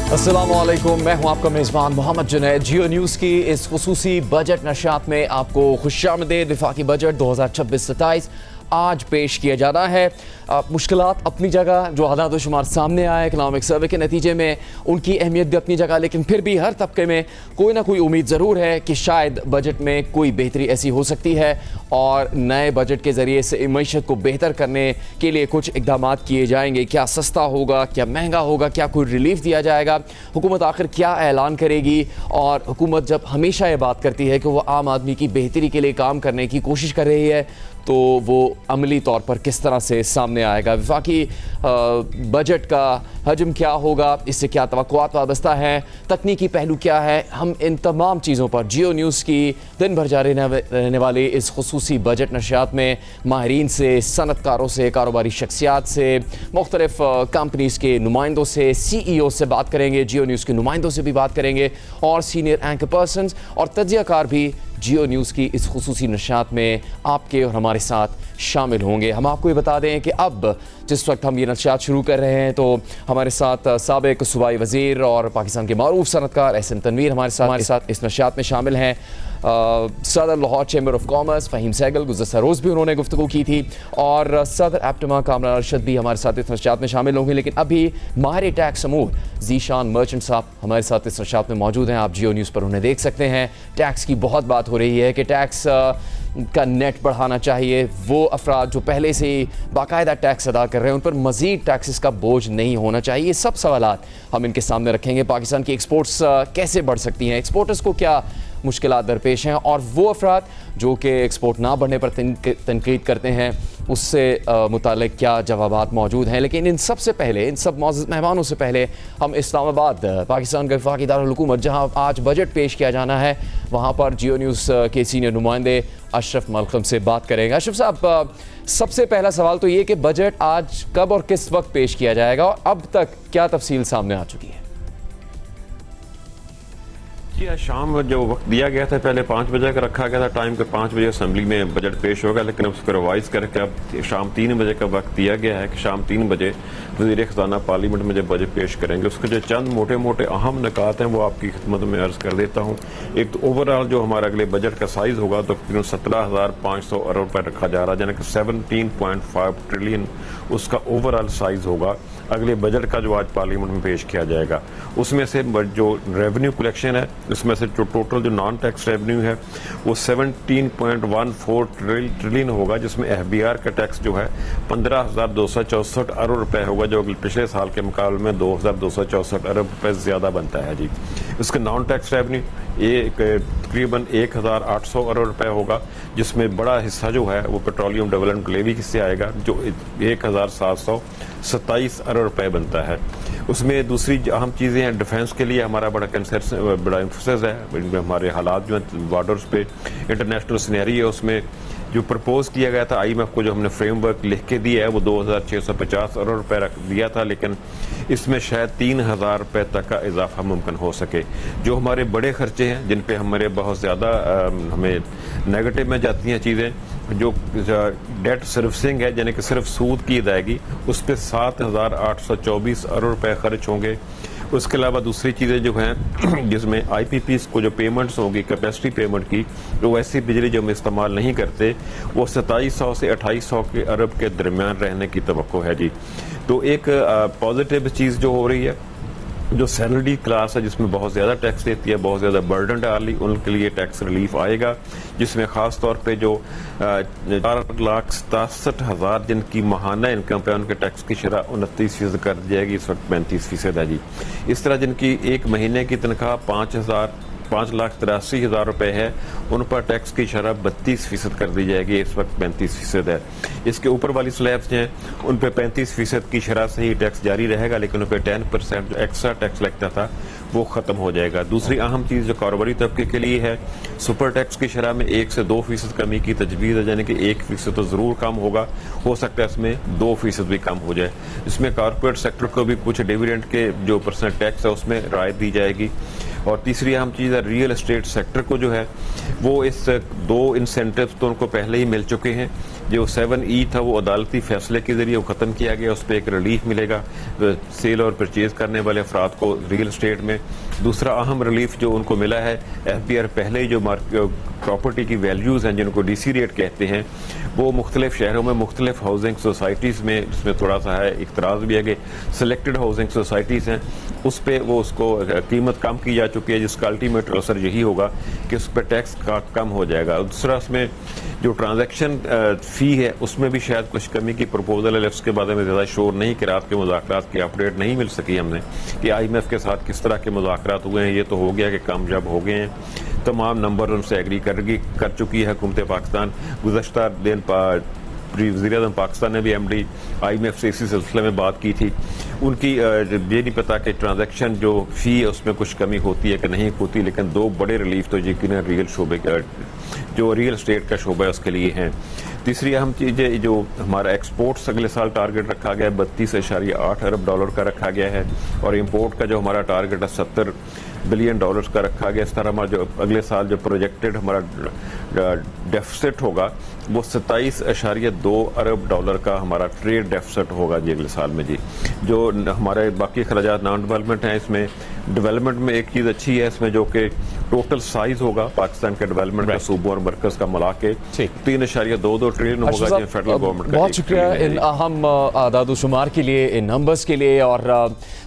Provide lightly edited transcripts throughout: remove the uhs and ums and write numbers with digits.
अस्सलामुअलैकुम, मैं हूं आपका मेज़बान मोहम्मद जुनैद। जियो न्यूज़ की इस खुसूसी बजट नशियात में आपको खुशामदीद। वफाकी बजट 2026-27 आज पेश किया जाना है। मुश्किलात अपनी जगह, जो आदाद शुमार सामने आए इकनॉमिक सर्वे के नतीजे में, उनकी अहमियत भी अपनी जगह, लेकिन फिर भी हर तबके में कोई ना कोई उम्मीद ज़रूर है कि शायद बजट में कोई बेहतरी ऐसी हो सकती है और नए बजट के ज़रिए से मईशत को बेहतर करने के लिए कुछ इकदाम किए जाएंगे। क्या सस्ता होगा, क्या महंगा होगा, क्या कोई रिलीफ दिया जाएगा, हुकूमत आखिर क्या ऐलान करेगी। और हुकूमत जब हमेशा ये बात करती है कि वो आम आदमी की बेहतरी के लिए काम करने की कोशिश कर रही है, तो वो अमली तौर पर किस तरह से सामने आएगा। वफाकी बजट का हजम क्या होगा, इससे क्या तवक्कुआत वाबस्ता है, तकनीकी पहलू क्या है, हम इन तमाम चीज़ों पर जियो न्यूज़ की दिन भर जारी रहने वाली इस खुसूसी बजट नशियात में माहिरीन से, सनतकारों से, कारोबारी शख्सियात से, मुख्तलिफ कंपनीज़ के नुमाइंदों से, CEO से बात करेंगे, जियो न्यूज़ के नुमाइंदों से भी बात करेंगे और सीनियर एंकर पर्सनस और तज्ज़ियाकार भी जियो न्यूज़ की इस खुसूसी नशियात में आपके और हमारे साथ शामिल होंगे। हम आपको ये बता दें कि अब जिस वक्त हम ये नशियात शुरू कर रहे हैं तो हमारे साथ साबिक सूबाई वज़ीर और पाकिस्तान के मारूफ सनतकार एहसन तनवीर हमारे साथ इस नशियात में शामिल हैं। सदर Lahore chamber of commerce Faheem Sehgal गुज़श्ता रोज़ भी उन्होंने गुफ्तगू की थी और सदर एप्टमा कामरान अरशद भी हमारे साथ इस नशियात में शामिल होंगे। लेकिन अभी माहिर टैक्स अमूर ज़ीशान मर्चेंट साहब हमारे साथ इस नशियात में मौजूद हैं। आप जियो न्यूज़ पर उन्हें देख सकते हैं। टैक्स की बहुत बात हो रही है कि टैक्स का नेट बढ़ाना चाहिए। वो अफराद जो पहले से ही बाकायदा टैक्स अदा कर रहे हैं उन पर मज़ीद टैक्सेस का बोझ नहीं होना चाहिए। ये सब सवालात हम इनके सामने रखेंगे। पाकिस्तान की एक्सपोर्ट्स कैसे बढ़ सकती हैं, एक्सपोर्टर्स को क्या मुश्किलात दरपेश हैं और वो अफराद जो कि एक्सपोर्ट ना बढ़ने पर तनकीद करते हैं उससे मुतालिक क्या जवाबात मौजूद हैं। लेकिन इन सब से पहले, इन सब मौजूद मेहमानों से पहले हम इस्लामाबाद पाकिस्तान के वफाकी दारुल हुकूमत जहाँ आज बजट पेश किया जाना है वहाँ पर जियो न्यूज़ के सीनियर नुमाइंदे अशरफ मलकम से बात करेंगे। अशरफ साहब, सबसे पहला सवाल तो ये कि बजट आज कब और किस वक्त पेश किया जाएगा और अब तक क्या तफसील सामने आ चुकी है? जी, आज शाम जो वक्त दिया गया था पहले 5 बजे का रखा गया था टाइम के 5 बजे असेंबली में बजट पेश होगा, लेकिन उसको रिवाइज करके अब शाम 3 बजे का वक्त दिया गया है कि शाम 3 बजे वज़ीर ख़ज़ाना पार्लियामेंट में जब बजट पेश करेंगे उसके जो चंद मोटे मोटे अहम निकात हैं वो आपकी खिदमत में अर्ज़ कर देता हूँ। एक तो ओवरऑल जो हमारा अगले बजट का साइज़ होगा तो 17,500 अरब रुपये रखा जा रहा है, यानी कि 17.5 ट्रिलियन उसका ओवरऑल साइज़ होगा अगले बजट का जो आज पार्लियामेंट में पेश किया जाएगा। उसमें से जो रेवेन्यू कलेक्शन है उसमें से जो टोटल जो नॉन टैक्स रेवेन्यू है वो 17.14 ट्रिलियन होगा, जिसमें FBR का टैक्स जो है 15,264 अरब रुपए होगा, जो पिछले साल के मुकाबले में 2,264 अरब रुपए ज्यादा बनता है जी। इसका नॉन टैक्स रेवेन्यू तकरीबन 1,800 अरब रुपए होगा, जिसमें बड़ा हिस्सा जो है वो पेट्रोलियम डेवलपमेंट लेवी से आएगा जो 1,727 अरब रुपए बनता है। उसमें दूसरी अहम चीज़ें हैं, डिफेंस के लिए हमारा बड़ा एम्फोसिस है, हमारे हालात जो हैं बॉर्डर्स पे इंटरनेशनल सिनेरियो है उसमें जो प्रपोज किया गया था IMF को, जो हमने फ्रेमवर्क लिख के दिया है वो 2,650 अरब रुपए रख दिया था, लेकिन इसमें शायद 3,000 रुपए तक का इजाफा मुमकिन हो सके। जो हमारे बड़े खर्चे हैं जिन पे हमारे बहुत ज़्यादा हमें नेगेटिव में जाती हैं चीज़ें, जो डेट सर्विसिंग है यानी कि सिर्फ सूद की अदायगी, उस पर 7,824 अरब रुपए खर्च होंगे। उसके अलावा दूसरी चीज़ें जो हैं जिसमें IPPs को जो पेमेंट्स होंगी कैपेसिटी पेमेंट की, जो ऐसी बिजली जो हम इस्तेमाल नहीं करते वो 2700 से 2800 के अरब के दरमियान रहने की तवक्को है जी। तो एक पॉजिटिव चीज़ जो हो रही है, जो सैलरी क्लास है जिसमें बहुत ज़्यादा टैक्स देती है, बहुत ज़्यादा बर्डन डाल ली, उनके लिए टैक्स रिलीफ आएगा, जिसमें ख़ास तौर पे जो 4,67,000 जिनकी माहाना इनकम पे उनके टैक्स की शरह 29% कर दी जाएगी, इस वक्त 35% है जी। इस तरह जिनकी एक महीने की तनख्वाह 5,83,000 रुपए है, उन पर टैक्स की शरह 32% कर दी जाएगी, इस वक्त 35% है। इसके ऊपर वाली स्लैब्स हैं उन पर 35% की शरह से ही टैक्स जारी रहेगा, लेकिन उन पर 10% जो एक्स्ट्रा टैक्स लगता था वो खत्म हो जाएगा। दूसरी अहम चीज़ जो कारोबारी तबके के लिए है, सुपर टैक्स की शरह में 1 से 2% कमी की तजवीज़ है, यानी कि 1% तो ज़रूर कम होगा, हो सकता है इसमें 2% भी कम हो जाए। इसमें कॉर्पोरेट सेक्टर को भी कुछ डिविडेंड के जो % टैक्स है उसमें राहत दी जाएगी। और तीसरी अहम चीज़ है रियल एस्टेट सेक्टर को जो है वो इस 2 इंसेंटिव्स तो उनको पहले ही मिल चुके हैं, जो 7E था वो अदालती फैसले के जरिए वो ख़त्म किया गया, उस पर एक रिलीफ मिलेगा सेल और परचेज करने वाले अफराद को रियल स्टेट में। दूसरा अहम रिलीफ जो उनको मिला है, FBR पहले ही जो प्रॉपर्टी की वैल्यूज़ हैं जिनको DC रेट कहते हैं, वो मुख्तलिफ शहरों में मुख्तलिफ हाउसिंग सोसाइटीज़ में, जिसमें थोड़ा सा है इख्तराज भी है कि सेलेक्टेड हाउसिंग सोसाइटीज़ हैं उस पर वो उसको कीमत कम की जा चुकी है, जिसका अल्टीमेट असर यही होगा कि उस पर टैक्स का कम हो जाएगा। दूसरा उसमें जो ट्रांजैक्शन फ़ी है उसमें भी शायद कुछ कमी की प्रपोजल है, उसके बारे में ज़्यादा शोर नहीं कि रात के मुज़ाकरात की अपडेट नहीं मिल सकी हमने कि IMF के साथ किस तरह के मुज़ाकरात हुए हैं। ये तो हो गया कि कामयाब हो गए हैं, तमाम नंबर उनसे एग्री कर चुकी है हुकूमत पाकिस्तान। गुज़श्ता दिन वज़ीर-ए-आज़म पाकिस्तान ने भी MD IMF से इसी सिलसिले में बात की थी। उनकी ये नहीं पता कि ट्रांजैक्शन जो फ़ी है उसमें कुछ कमी होती है कि नहीं होती, लेकिन दो बड़े रिलीफ तो यकीनन रियल शोबे जो रियल स्टेट का शोबा है उसके लिए हैं। तीसरी अहम चीज़ है जो हमारा एक्सपोर्ट्स अगले साल टारगेट रखा गया है $32.8 अरब का रखा गया है, और इंपोर्ट का जो हमारा टारगेट है $70 बिलियन का रखा गया। इस तरह हमारा जो अगले साल जो प्रोजेक्टेड हमारा डेफिसिट होगा वो $27.2 अरब का हमारा ट्रेड डेफिसिट होगा जी अगले साल में जी। जो हमारे बाकी खर्चात नॉन डेवलपमेंट हैं, इसमें डेवलपमेंट में एक चीज़ अच्छी है इसमें जो कि टोटल साइज होगा पाकिस्तान के डेवलपमेंट का सूबों और मरकज का मिला के 3.22 ट्रिलियन होगा जी फेडरल गवर्नमेंट का। बहुत शुक्रिया इन अहम आदाद-ओ-शुमार के लिए, इन नंबर्स के लिए। और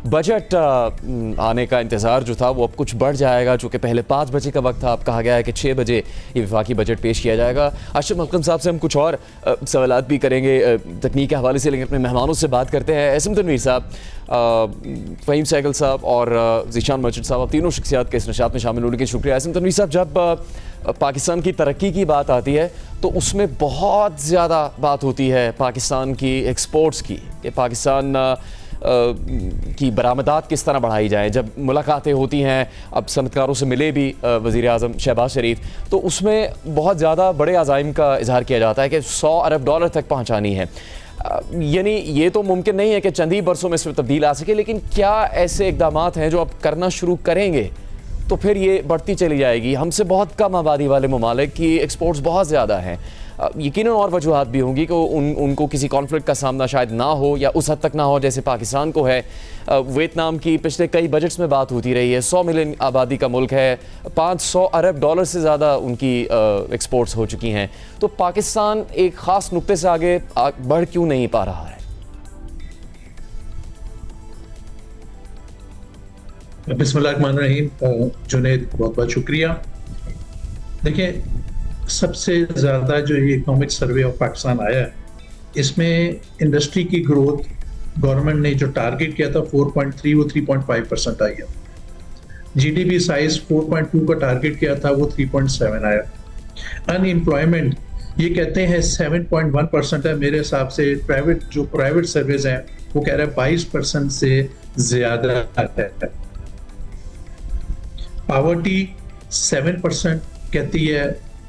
बजट आने का इंतज़ार जो था वो अब कुछ बढ़ जाएगा, चूँकि पहले 5 बजे का वक्त था, अब कहा गया है कि 6 बजे ये वफाकी बजट पेश किया जाएगा। अशरफ मलकम साहब से हम कुछ और सवालात भी करेंगे तकनीक के हवाले से, लेकिन अपने मेहमानों से बात करते हैं। एसएम तनवीर साहब, फ़हीम सहगल साहब और ज़ीशान मर्चेंट साहब, आप तीनों शख्सियात के इस नशात में शामिल होने के शुक्रिया। एसएम तनवीर साहब, जब पाकिस्तान की तरक्की की बात आती है तो उसमें बहुत ज़्यादा बात होती है पाकिस्तान की एक्सपोर्ट्स की, कि पाकिस्तान की बरामदात किस तरह बढ़ाई जाए। जब मुलाकातें होती हैं, अब सनतकारों से मिले भी वज़ीर आज़म शहबाज शरीफ, तो उसमें बहुत ज़्यादा बड़े अज़ाइम का इजहार किया जाता है कि $100 अरब तक पहुँचानी है। यानी ये तो मुमकिन नहीं है कि चंद ही बरसों में इसमें तब्दील आ सके, लेकिन क्या ऐसे इक़दामात हैं जो आप करना शुरू करेंगे तो फिर ये बढ़ती चली जाएगी? हमसे बहुत कम आबादी वाले ममालिक की एक्सपोर्ट्स बहुत ज़्यादा हैं, यकीनन और वजूहात भी होंगी कि उनको किसी कॉन्फ्लिक्ट का सामना शायद ना हो या उस हद तक ना हो जैसे पाकिस्तान को है। वियतनाम की पिछले कई बजट्स में बात होती रही है, 100 मिलियन आबादी का मुल्क है, $500 अरब से ज़्यादा उनकी एक्सपोर्ट्स हो चुकी हैं। तो पाकिस्तान एक ख़ास नुक्ते से आगे बढ़ क्यों नहीं पा रहा है? बिस्मिल्लाहिर्रहमानिर्रहीम। जुनैद, बहुत बहुत शुक्रिया। देखिए, सबसे ज़्यादा जो ये इकोनॉमिक सर्वे ऑफ पाकिस्तान आया है, इसमें इंडस्ट्री की ग्रोथ गवर्नमेंट ने जो टारगेट किया था 4.3, वो 3.5% आई है। GDP साइज 4.2 का टारगेट किया था, वो 3.7 आया। अनएम्प्लॉयमेंट ये कहते हैं 7.1% है, मेरे हिसाब से प्राइवेट सर्विस हैं वो कह रहा है 22% से ज़्यादा है। पावर्टी 7% कहती है,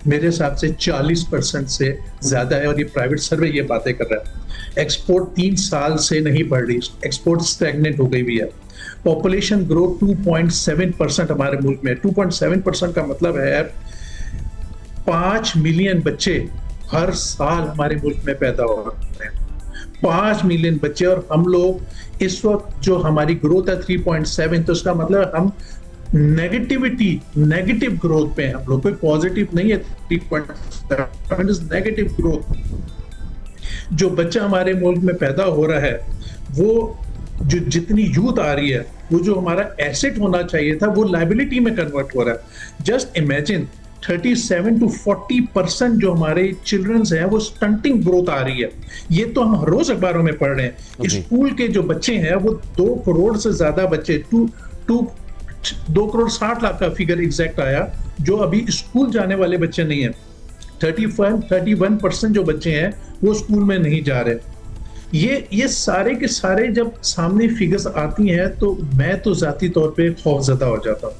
मेरे हिसाब से 40% से ज्यादा है, और ये प्राइवेट सर्वे ये बातें कर रहा है। एक्सपोर्ट 3 साल से नहीं बढ़ रही, एक्सपोर्ट स्टैग्नेंट हो गई भी है। पॉपुलेशन ग्रोथ 2.7% हमारे मुल्क में। 2.7% का मतलब है 5 मिलियन बच्चे हर साल हमारे मुल्क में पैदा हो रहे हैं। 5 मिलियन बच्चे, और हम लोग इस वक्त जो हमारी ग्रोथ है 3.7, तो इसका मतलब हम नेगेटिव ग्रोथ पे हम लोग, कोई पॉजिटिव नहीं है। 3.7 इज नेगेटिव ग्रोथ। जो बच्चा हमारे मुल्क में पैदा हो रहा है, वो जो जितनी यूथ आ रही है, वो जो हमारा एसेट होना चाहिए था वो लायबिलिटी में कन्वर्ट हो रहा है। जस्ट इमेजिन 37 to 40% जो हमारे चिल्ड्रंस हैं वो स्टंटिंग ग्रोथ आ रही है। ये तो हम हर रोज अखबारों में पढ़ रहे हैं। स्कूल के जो बच्चे हैं वो 2 करोड़ से ज्यादा बच्चे, 2 करोड़ 60 लाख का फिगर एग्जैक्ट आया, जो अभी स्कूल जाने वाले बच्चे नहीं है। 31% जो बच्चे हैं वो स्कूल में नहीं जा रहे। ये सारे के सारे जब सामने फिगर्स आती हैं तो मैं तो जाती तौर पे खौफजदा हो जाता हूँ।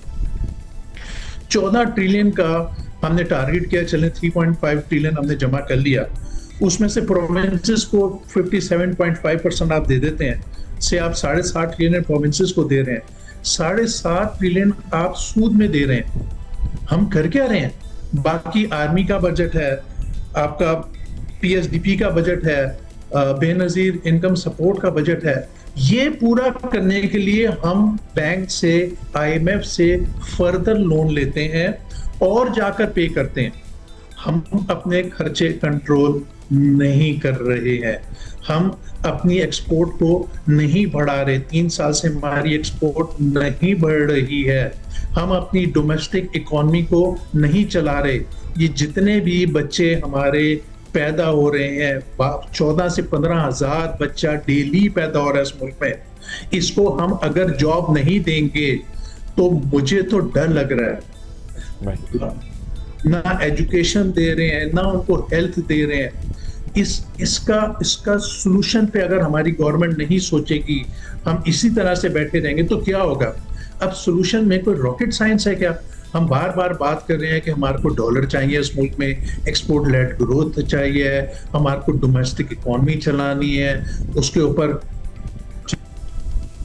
14 ट्रिलियन का हमने टारगेट किया, चलें 3.5 ट्रिलियन हमने जमा कर लिया। उसमें से प्रोविंसेस को 57.5% आप दे देते हैं, से आप 7.5 ट्रिलियन प्रोविंसेस को दे रहे हैं। 7.5 ट्रिलियन आप सूद में दे रहे हैं। हम कर क्या रहे हैं? बाकी आर्मी का बजट है, आपका पीएसडीपी का बजट है, बेनजीर इनकम सपोर्ट का बजट है, ये पूरा करने के लिए हम बैंक से, आईएमएफ से फर्दर लोन लेते हैं और जाकर पे करते हैं। हम अपने खर्चे कंट्रोल नहीं कर रहे हैं, हम अपनी एक्सपोर्ट को नहीं बढ़ा रहे। 3 साल से हमारी एक्सपोर्ट नहीं बढ़ रही है, हम अपनी डोमेस्टिक इकोनॉमी को नहीं चला रहे। ये जितने भी बच्चे हमारे पैदा हो रहे हैं, 14 से 15 हजार बच्चा डेली पैदा हो रहा है इस मुल्क में, इसको हम अगर जॉब नहीं देंगे तो मुझे तो डर लग रहा है। ना एजुकेशन दे रहे हैं, ना उनको हेल्थ दे रहे हैं। इसका सॉल्यूशन पे अगर हमारी गवर्नमेंट नहीं सोचेगी, हम इसी तरह से बैठे रहेंगे तो क्या होगा? अब सॉल्यूशन में कोई रॉकेट साइंस है क्या? हम बार बार बात कर रहे हैं कि हमारे को डॉलर चाहिए इस मुल्क में, एक्सपोर्ट लेड ग्रोथ चाहिए, हमारे को डोमेस्टिक इकोनॉमी चलानी है, उसके ऊपर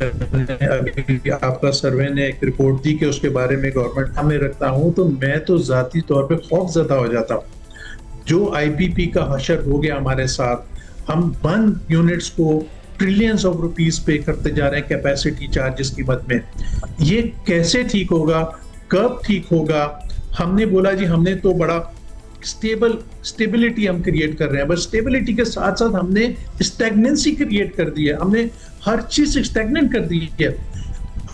अभी आपका सर्वे ने एक रिपोर्ट दी कि उसके बारे में गवर्नमेंट हमें रखता हूं, तो मैं तो जाती तौर पे खौफजदा हो जाता हूं। जो आईपीपी का हशर हो गया हमारे साथ, हम बंद यूनिट्स को ट्रिलियंस ऑफ रुपीस पे करते जा रहे हैं कैपेसिटी चार्जेस की मद में। ये कैसे ठीक होगा? कब ठीक होगा? हमने बोला जी हमने तो बड़ा स्टेबिलिटी हम क्रिएट कर रहे हैं, बस स्टेबिलिटी के साथ साथ हमने स्टैग्नेंसी क्रिएट कर दी है, हमने हर चीज स्टैग्नेंट कर दी है।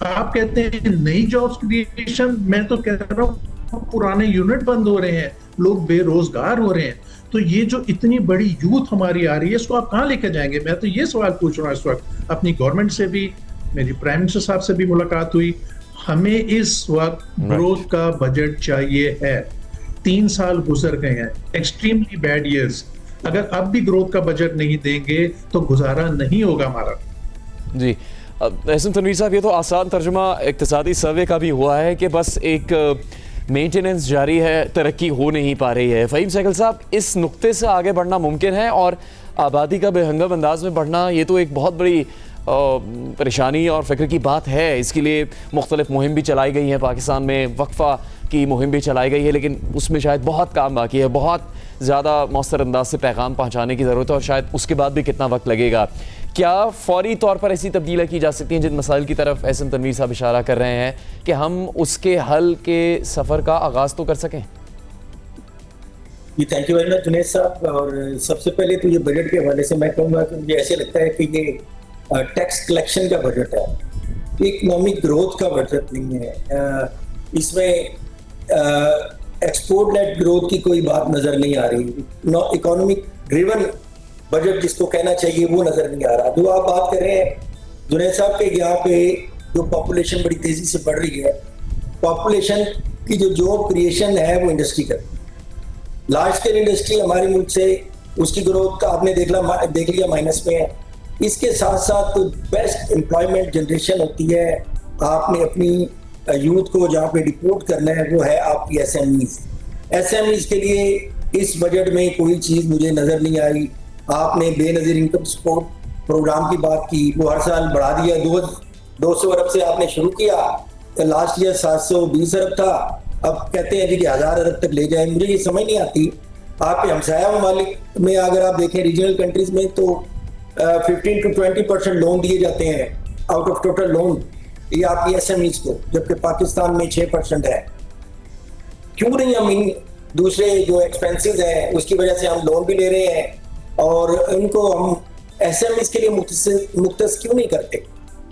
आप कहते हैं नई जॉब्स क्रिएशन, मैं तो कह रहा हूँ पुराने यूनिट बंद हो रहे हैं, लोग बेरोजगार हो रहे हैं। तो ये जो इतनी बड़ी यूथ हमारी आ रही है, इसको आप कहाँ लेकर जाएंगे? मैं तो ये सवाल पूछ रहा हूँ इस वक्त अपनी गवर्नमेंट से भी, मेरी प्राइम मिनिस्टर साहब से भी मुलाकात हुई। हमें इस वक्त ग्रोथ का बजट चाहिए है। 3 साल गुजर गए हैं, एक्सट्रीमली बैड ईयर्स। अगर अब भी ग्रोथ का बजट नहीं देंगे तो गुजारा नहीं होगा हमारा। जी एहसन तनवीर साहब, ये तो आसान तर्जुमा इक्तिसादी सर्वे का भी हुआ है कि बस एक मेंटेनेंस जारी है, तरक्की हो नहीं पा रही है। फ़हीम सहगल साहब, इस नुक्ते से आगे बढ़ना मुमकिन है और आबादी का बेहंगम अंदाज में बढ़ना, ये तो एक बहुत बड़ी परेशानी और फ़िक्र की बात है। इसके लिए मुख्तलिफ मुहिम भी चलाई गई हैं, पाकिस्तान में वक्फ़ा की मुहिम भी चलाई गई है, लेकिन उसमें शायद बहुत काम बाकी है, बहुत ज़्यादा मौसर अंदाज से पैगाम पहुँचाने की ज़रूरत है और शायद उसके बाद भी कितना वक्त लगेगा। क्या फ़ौरी तौर पर ऐसी तब्दीलियाँ की जा सकती हैं जिन मसाइल की तरफ एहसन तनवीर साहब इशारा कर रहे हैं कि हम उसके हल के सफ़र का आगाज़ तो कर सकें? जी thank you very much Junaid sahab. और सबसे पहले तो ये बजट के हवाले से मैं कहूँगा कि मुझे ऐसे लगता है कि ये टैक्स कलेक्शन का बजट है, इकोनॉमिक ग्रोथ का बजट नहीं है। इसमें एक्सपोर्ट लेड ग्रोथ की कोई बात नजर नहीं आ रही। इकोनॉमिक ड्रिवन बजट जिसको कहना चाहिए वो नजर नहीं आ रहा। जो आप बात कर रहे हैं जुनैद साहब के, यहाँ पे जो पॉपुलेशन बड़ी तेजी से बढ़ रही है, पॉपुलेशन की जो जॉब क्रिएशन है वो इंडस्ट्री कर, लार्ज स्केल इंडस्ट्री हमारे मुल्क से उसकी ग्रोथ का आपने देख लिया माइनस में है। इसके साथ साथ तो बेस्ट एम्प्लॉयमेंट जनरेशन होती है, आपने अपनी यूथ को जहाँ पे डिपोर्ट करना है वो है आपकी एसएमईज के लिए इस बजट में कोई चीज मुझे नजर नहीं आई। आपने बेनजीर इनकम सपोर्ट प्रोग्राम की बात की, वो हर साल बढ़ा दिया, 200 अरब से आपने शुरू किया, तो लास्ट ईयर 720 अरब था, अब कहते हैं जी कि 1000 अरब तक ले जाए। मुझे ये समझ नहीं आती। आपके हमसाया ममालिक में अगर आप देखें रीजनल कंट्रीज में तो 15 to 20% लोन दिए जाते हैं आउट ऑफ टोटल लोन, ये आपकी एसएमईज को, जबकि पाकिस्तान में 6% है। क्यों नहीं हम इन दूसरे जो एक्सपेंसेस हैं उसकी वजह से हम लोन भी ले रहे हैं और इनको हम एसएमईज के लिए मुख्तस क्यों नहीं करते?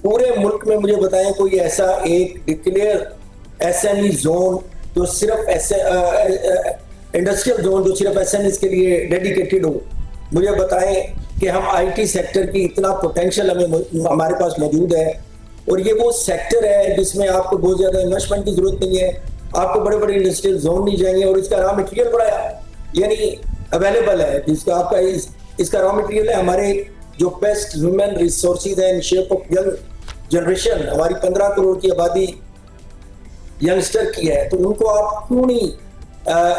पूरे मुल्क में मुझे बताएं कोई ऐसा एक डिक्लेयर एसएमई जोन जो सिर्फ इंडस्ट्रियल जोन जो सिर्फ एसएमईज के लिए डेडिकेटेड हो। मुझे बताएं कि हम आईटी सेक्टर की इतना पोटेंशियल हमारे पास मौजूद है और ये वो सेक्टर है जिसमें आपको बहुत ज्यादा इन्वेस्टमेंट की जरूरत नहीं है, आपको बड़े बड़े इंडस्ट्रियल जोन नहीं चाहिए और इसका रॉ मटेरियल बड़ा यानी अवेलेबल है, जिसका आपका इसका रॉ मटेरियल है। हमारे जो बेस्ट ह्यूमन रिसोर्सेज है in shape of young generation, हमारी 15 करोड़ की आबादी यंगस्टर की है, तो उनको आप क्यों नहीं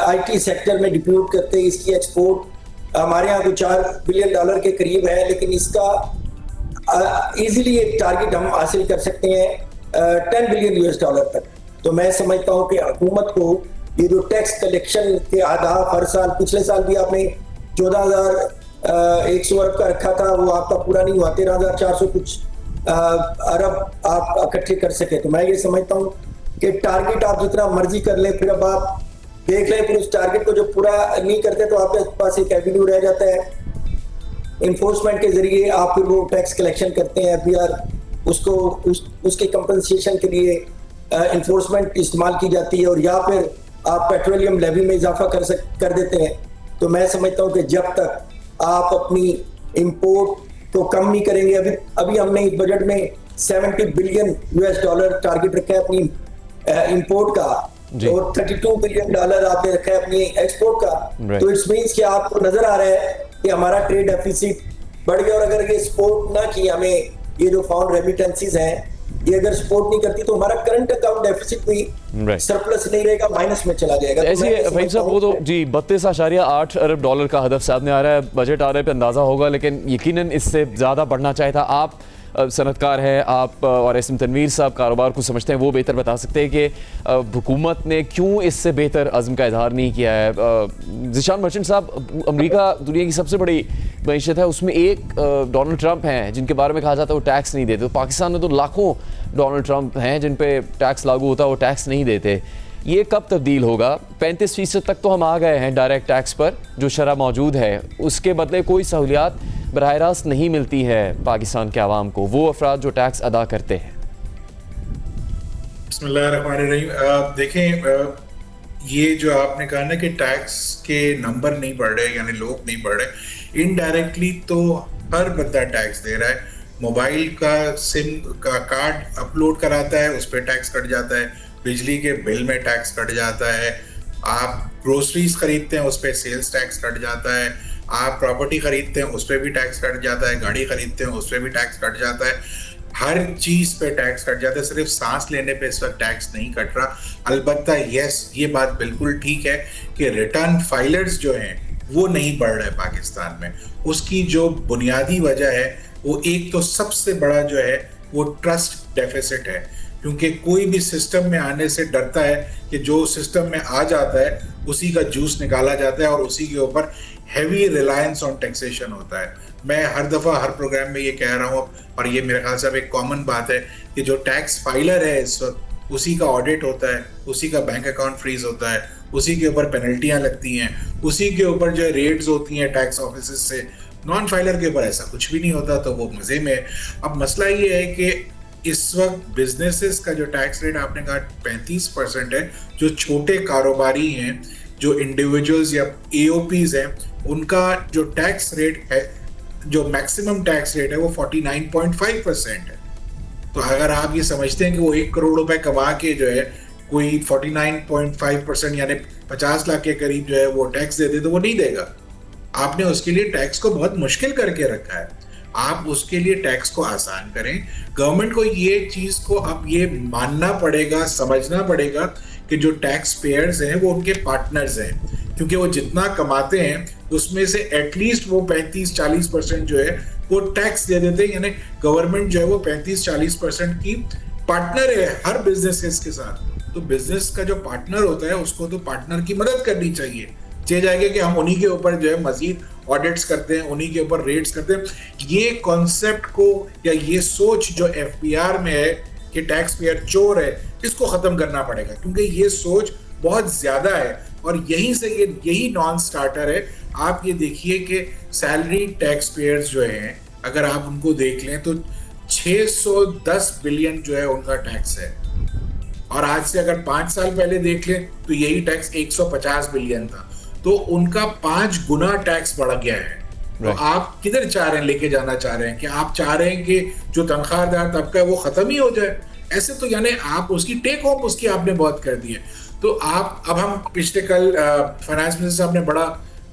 आईटी सेक्टर में डिप्यूट करते? इसकी एक्सपोर्ट हमारे यहाँ को $4 बिलियन के करीब है, लेकिन इसका इजीली एक टारगेट हम हासिल कर सकते हैं $10 बिलियन तक। तो मैं समझता हूँ कि हुकूमत को ये जो टैक्स कलेक्शन के आदाब हर साल, पिछले साल भी आपने 14,100 अरब का रखा था, वो आपका पूरा नहीं हुआ, 13,400 कुछ अरब आप इकट्ठे कर सके। तो मैं ये समझता हूँ कि टारगेट आप जितना मर्जी कर ले, फिर अब आप देख लें, फिर उस टारगेट को जो पूरा नहीं करते तो आपके पास एक एवेन्यू रह जाता है इन्फोर्समेंट के जरिए, आप फिर वो टैक्स कलेक्शन करते हैं, एफबीआर उसको उसके कंपनसेशन के लिए इन्फोर्समेंट इस्तेमाल की जाती है, और या फिर आप पेट्रोलियम लेवी में इजाफा कर देते हैं। तो मैं समझता हूँ कि जब तक आप अपनी इंपोर्ट को कम नहीं करेंगे, अभी हमने इस बजट में $70 बिलियन टारगेट रखा है अपनी इंपोर्ट का, और $32 बिलियन आपने रखा है अपनी एक्सपोर्ट का। तो इट्स मींस कि आपको नजर आ रहा है कि हमारा ट्रेड डेफिसिट बढ़ गया, और अगर ये सपोर्ट ना की हमें, ये जो फॉरेन रेमिटेंसीज हैं, ये अगर सपोर्ट नहीं करती तो हमारा करंट अकाउंट डेफिसिट भी सरप्लस नहीं रहेगा, माइनस में चला जाएगा। ऐसे भाई साहब वो तो जी 32.8 अरब डॉलर का हदफ सामने आ रहा है, बजट आ रहा है पे अंदाज़ा होगा, लेकिन यकीनन इससे ज़्यादा बढ़ना चाहिए था। आप सनतकार हैं, आप और एसएम तनवीर साहब कारोबार को समझते हैं, वो बेहतर बता सकते हैं कि हुकूमत ने क्यों इससे बेहतर अज़्म का इजहार नहीं किया है। ज़िशान मर्चेंट साहब, अमेरिका दुनिया की सबसे बड़ी मईशत है, उसमें एक डोनाल्ड ट्रंप हैं जिनके बारे में कहा जाता है वो टैक्स नहीं देते। तो पाकिस्तान में तो लाखों डोनाल्ड ट्रंप हैं जिन पे टैक्स लागू होता है, वो टैक्स नहीं देते। ये कब तब्दील होगा? 35% तक तो हम आ गए हैं डायरेक्ट टैक्स पर, जो शरह मौजूद है, उसके बदले कोई सहूलियात बराह रास्त नहीं मिलती है पाकिस्तान के आवाम को, वो अफराद जो टैक्स अदा करते हैं। बिस्मिल्लाहिर्रहमानिर्रहीम। देखें, ये जो आपने कहा ना कि टैक्स के नंबर नहीं बढ़ रहे, यानी लोग नहीं बढ़ रहे, इनडायरेक्टली तो हर बंदा टैक्स दे रहा है। मोबाइल का सिम का कार्ड अपलोड कराता है, उस पर टैक्स कट जाता है, बिजली के बिल में टैक्स कट जाता है, आप ग्रोसरीज खरीदते हैं उस पर सेल्स टैक्स कट जाता है, आप प्रॉपर्टी खरीदते हैं उस पर भी टैक्स कट जाता है, गाड़ी खरीदते हैं उस पर भी टैक्स कट जाता है, हर चीज पे टैक्स कट जाता है। सिर्फ सांस लेने पे इस वक्त टैक्स नहीं कट रहा। अलबत्ता यस, ये बात बिल्कुल ठीक है कि रिटर्न फाइलर्स जो हैं वो नहीं बढ़ रहे पाकिस्तान में। उसकी जो बुनियादी वजह है वो एक तो सबसे बड़ा जो है वो ट्रस्ट डेफिसिट है, क्योंकि कोई भी सिस्टम में आने से डरता है कि जो सिस्टम में आ जाता है उसी का जूस निकाला जाता है और उसी के ऊपर हैवी रिलायंस ऑन टैक्सेशन होता है। मैं हर दफ़ा हर प्रोग्राम में ये कह रहा हूँ, और ये मेरे ख्याल से अब एक कॉमन बात है कि जो टैक्स फाइलर है इस वक्त, उसी का ऑडिट होता है, उसी का बैंक अकाउंट फ्रीज होता है, उसी के ऊपर पेनल्टियाँ लगती हैं, उसी के ऊपर जो रेड्स होती हैं टैक्स ऑफिस से। नॉन फाइलर के ऊपर ऐसा कुछ भी नहीं होता, तो वो मज़े में। अब मसला ये है कि इस वक्त बिजनेसेस का जो टैक्स रेट आपने कहा 35% है, जो छोटे कारोबारी हैं, जो इंडिविजुअल्स या एओपीज हैं, उनका जो टैक्स रेट है, जो मैक्सिमम टैक्स रेट है वो 49.5% है। तो अगर आप ये समझते हैं कि वो 1 करोड़ रुपए कमा के जो है कोई 49.5% यानी 50 लाख के करीब जो है वो टैक्स दे दे, तो वो नहीं देगा। आपने उसके लिए टैक्स को बहुत मुश्किल करके रखा है। आप उसके लिए टैक्स को आसान करें। गवर्नमेंट को ये चीज को अब ये मानना पड़ेगा, समझना पड़ेगा कि जो टैक्स पेयर्स हैं वो उनके पार्टनर्स हैं, क्योंकि वो जितना कमाते हैं उसमें से एटलीस्ट वो 35-40% जो है वो टैक्स दे देते हैं। यानी गवर्नमेंट जो है वो 35-40% की पार्टनर है हर बिजनेस के साथ। तो बिजनेस का जो पार्टनर होता है उसको तो पार्टनर की मदद करनी चाहिए। जाएगा कि हम उन्हीं के ऊपर जो है मजीद ऑडिट्स करते हैं, उन्हीं के ऊपर रेट्स करते हैं। ये कॉन्सेप्ट को या ये सोच जो एफबीआर में है कि टैक्स पेयर चोर है, इसको खत्म करना पड़ेगा, क्योंकि ये सोच बहुत ज्यादा है और यहीं से यही नॉन स्टार्टर है। आप ये देखिए कि सैलरी टैक्स पेयर्स जो हैं, अगर आप उनको देख लें तो 610 बिलियन जो है उनका टैक्स है, और आज से अगर 5 साल पहले देख लें तो यही टैक्स 150 बिलियन था। तो उनका 5 गुना टैक्स बढ़ गया है। तो आप किधर चाह रहे हैं, लेके जाना चाह रहे हैं कि आप चाह रहे हैं कि जो तनख्वाहदार तबका है वो खत्म ही हो जाए? ऐसे तो यानी आप उसकी टेक होम उसकी आपने बहुत कर दी है। तो आप अब हम पिछले कल फाइनेंस मिनिस्टर साहब ने बड़ा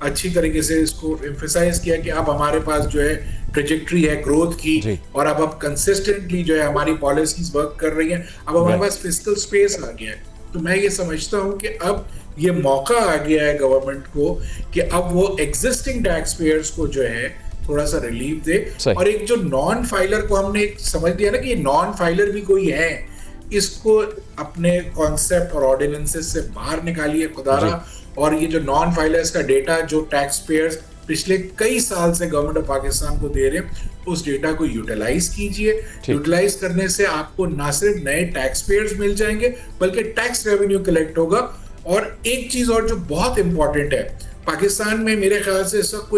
अच्छी तरीके से इसको एम्फसाइज किया कि अब हमारे पास जो है ट्रेजेक्ट्री है ग्रोथ की, और अब कंसिस्टेंटली जो है हमारी पॉलिसीज वर्क कर रही हैं। अब हमारे पास फिस्कल स्पेस आ गया है। तो मैं ये समझता हूँ कि अब ये मौका आ गया है गवर्नमेंट को कि अब वो एग्जिस्टिंग टैक्स पेयर्स को जो है थोड़ा सा रिलीफ दे। और एक जो नॉन फाइलर को हमने समझ लिया ना कि ये नॉन फाइलर भी कोई है, इसको अपने कॉन्सेप्ट और ऑर्डिनेंसेस से बाहर निकालिए खुदारा। और ये जो नॉन फाइलर्स का डेटा जो टैक्स पेयर्स पिछले कई साल से गवर्नमेंट ऑफ पाकिस्तान को दे रहे हैं, उस डेटा को यूटिलाइज कीजिए। यूटिलाइज करने से आपको ना सिर्फ नए टैक्स पेयर्स मिल जाएंगे बल्कि टैक्स रेवेन्यू कलेक्ट होगा। और एक चीज और जो बहुत इंपॉर्टेंट है, पाकिस्तान में मेरे ख्याल से इस वक्त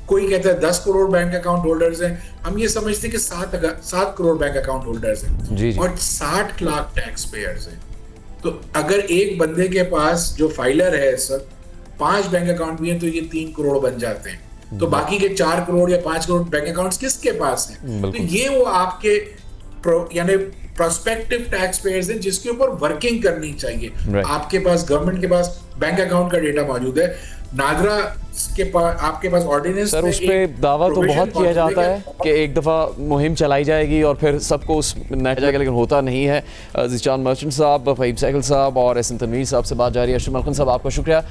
कोई कहता है 10 करोड़ बैंक अकाउंट होल्डर्स हैं, हम ये समझते हैं कि 7 करोड़ बैंक अकाउंट होल्डर्स हैं और 60 लाख टैक्स पेयर्स हैं। तो अगर एक बंदे के पास जो फाइलर है इस वक्त 5 बैंक अकाउंट भी हैं तो ये 3 करोड़ बन जाते हैं। तो बाकी के 4 करोड़ या 5 करोड़ बैंक अकाउंट्स किसके पास हैं? तो ये वो आपके यानी प्रोस्पेक्टिव टैक्स पेयर्स हैं जिसके ऊपर वर्किंग करनी चाहिए। आपके पास गवर्नमेंट के पास बैंक अकाउंट का डेटा मौजूद है, नादरा के पास आपके पास ऑर्डिनेंस सर उस पे दावा तो बहुत किया जाता है कि एक दफ़ा मुहिम चलाई जाएगी और फिर सबको उस नेट जाएगा, लेकिन होता नहीं है। ज़ीशान मर्चेंट साहब, फ़हीम सहगल साहब और एहसन तनवीर साहब से बात जारी है। अशरफ मलकन साहब, आपका शुक्रिया।